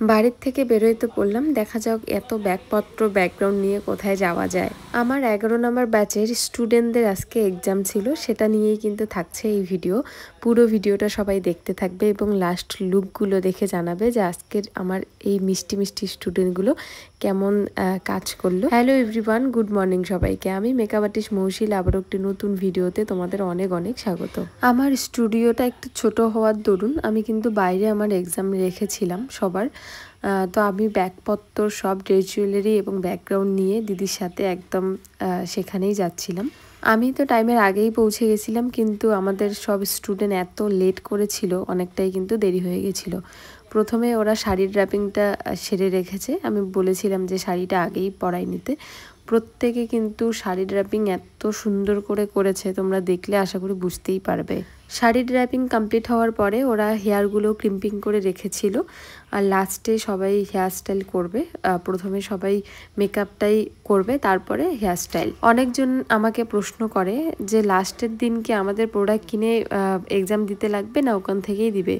বাড়ির থেকে বেরোই তো পড়লাম, দেখা যাক এত ব্যাগপত্র ব্যাকগ্রাউন্ড নিয়ে কোথায় যাওয়া যায়। আমার 11 নম্বর ব্যাচের স্টুডেন্টদের আজকে এক্সাম ছিল, সেটা নিয়েই কিন্তু থাকছে এই ভিডিও। পুরো ভিডিওটা সবাই দেখতে থাকবে এবং লাস্ট লুকগুলো দেখে জানাবে যে আজকের আমার এই মিষ্টি মিষ্টি স্টুডেন্টগুলো কেমন কাজ করলো। হ্যালো এভরিওয়ান, গুড মর্নিং সবাইকে। আমি মেকআপ আর্টিস্ট মৌশিল, আবারও একটি নতুন ভিডিওতে তোমাদের অনেক অনেক স্বাগত। আমার স্টুডিওটা একটু ছোট হওয়ার দরুন আমি কিন্তু বাইরে আমার এক্সাম রেখেছিলাম সবার। তো আমি ব্যাগপত্র সব ড্রেস জুয়েলারি এবং ব্যাকগ্রাউন্ড নিয়ে দিদির সাথে একদম সেখানেই যাচ্ছিলাম। আমি তো টাইমের আগেই পৌঁছে গেছিলাম, কিন্তু আমাদের সব স্টুডেন্ট এত লেট করেছিল, অনেকটাই কিন্তু দেরি হয়ে গেছিলো। প্রথমে ওরা শাড়ির র্যাপিংটা সেরে রেখেছে, আমি বলেছিলাম যে শাড়িটা আগেই পরাই নিতে। প্রত্যেকে কিন্তু শাড়ির র্যাপিং এত সুন্দর করে করেছে, তোমরা দেখলে আশা করি বুঝতেই পারবে। শাড়ির র্যাপিং কমপ্লিট হওয়ার পরে ওরা হেয়ারগুলো ক্রিম্পিং করে রেখেছিল, আর লাস্টে সবাই হেয়ার স্টাইল করবে। প্রথমে সবাই মেকআপটাই করবে, তারপরে হেয়ার স্টাইল। অনেকজন আমাকে প্রশ্ন করে যে লাস্টের দিন কি আমাদের প্রোডাক্ট কিনে এক্সাম দিতে লাগবে, না ওখান থেকেই দিবে?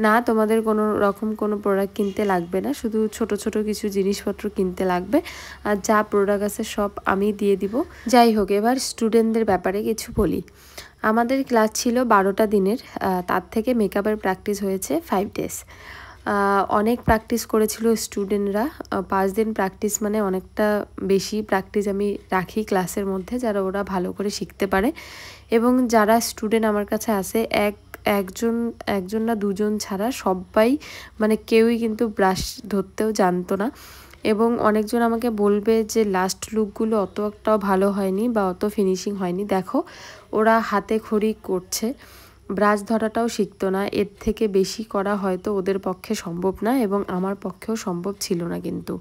না, তোমাদের কোনো রকম কোনো প্রোডাক্ট কিনতে লাগবে না, শুধু ছোট ছোট কিছু জিনিসপত্র কিনতে লাগবে, আর যা প্রোডাক্ট আছে সব আমি দিয়ে দিব। যাই হোক, এবার স্টুডেন্টদের ব্যাপারে কিছু বলি। আমাদের ক্লাস ছিল 12টা দিনের, তার থেকে মেকআপের প্র্যাকটিস হয়েছে 5 ডেজ। অনেক প্র্যাকটিস করেছিল স্টুডেন্টরা। 5 দিন প্র্যাকটিস মানে অনেকটা বেশি প্র্যাকটিস আমি রাখি ক্লাসের মধ্যে, যারা ওরা ভালো করে শিখতে পারে। এবং যারা স্টুডেন্ট আমার কাছে আসে একজন না দুজন ছাড়া সবাই, মানে কেউই কিন্তু ব্রাশ ধরতেও জানতো না। এবং অনেকজন আমাকে বলবে যে লাস্ট লুকগুলো অত একটাও ভালো হয়নি বা অত ফিনিশিং হয়নি। দেখো, ওরা হাতে খড়ি করছে, ব্রাশ ধরাটাও শিখতো না। এর থেকে বেশি করা হয়তো ওদের পক্ষে সম্ভব না, এবং আমার পক্ষেও সম্ভব ছিল না। কিন্তু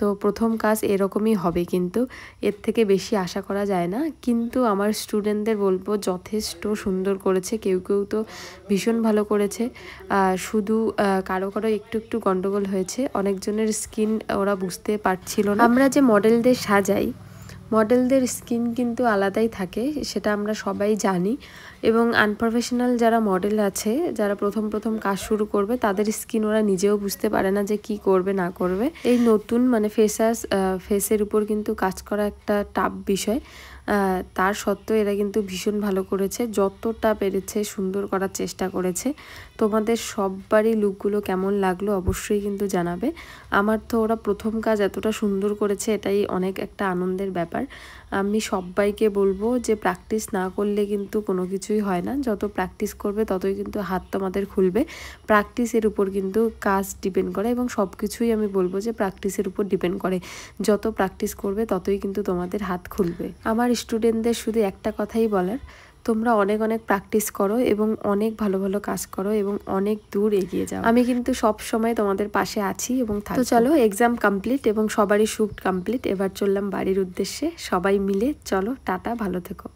তো প্রথম কাজ এরকমই হবে, কিন্তু এর থেকে বেশি আশা করা যায় না। কিন্তু আমার স্টুডেন্টদের বলবো যথেষ্ট সুন্দর করেছে, কেউ কেউ তো ভীষণ ভালো করেছে। শুধু কারো কারো একটু একটু গন্ডগোল হয়েছে, অনেকজনের স্কিন ওরা বুঝতে পারছিল না। আমরা যে মডেলদের সাজাই, মডেলদের স্কিন কিন্তু আলাদাই থাকে, সেটা আমরা সবাই জানি। এবং আনপ্রফেশনাল যারা মডেল আছে, যারা প্রথম প্রথম কাজ শুরু করবে, তাদের স্কিন ওরা নিজেও বুঝতে পারে না যে কি করবে না করবে। এই নতুন মানে ফেসের উপর কিন্তু কাজ করা একটা টাফ বিষয়। তার সত্ত্বেও এরা কিন্তু ভীষণ ভালো করেছে, যতটা পেরেছে সুন্দর করার চেষ্টা করেছে। তোমাদের সববারই লুকগুলো কেমন লাগলো অবশ্যই কিন্তু জানাবে। আমার তো ওরা প্রথম কাজ এতটা সুন্দর করেছে, এটাই অনেক একটা আনন্দের ব্যাপার। আমি সবাইকে বলবো যে প্র্যাকটিস না করলে কিন্তু কোনো কিছুই হয় না। যত প্র্যাকটিস করবে ততই কিন্তু হাত তোমাদের খুলবে। প্র্যাকটিসের উপর কিন্তু কাজ ডিপেন্ড করে, এবং সব কিছুই আমি বলবো যে প্র্যাকটিসের উপর ডিপেন্ড করে। যত প্র্যাকটিস করবে ততই কিন্তু তোমাদের হাত খুলবে। আমার স্টুডেন্টদের শুধু একটা কথাই বলার, তোমরা অনেক অনেক প্র্যাকটিস করো এবং অনেক ভালো ভালো কাজ করো এবং অনেক দূর এগিয়ে যাও। আমি কিন্তু সব সময় তোমাদের পাশে আছি এবং থাকবো। তো চলো, এক্সাম কমপ্লিট এবং সবারই শুট কমপ্লিট। এবার চললাম বাড়ির উদ্দেশ্যে। সবাই মিলে চলো, টাটা, ভালো থেকো।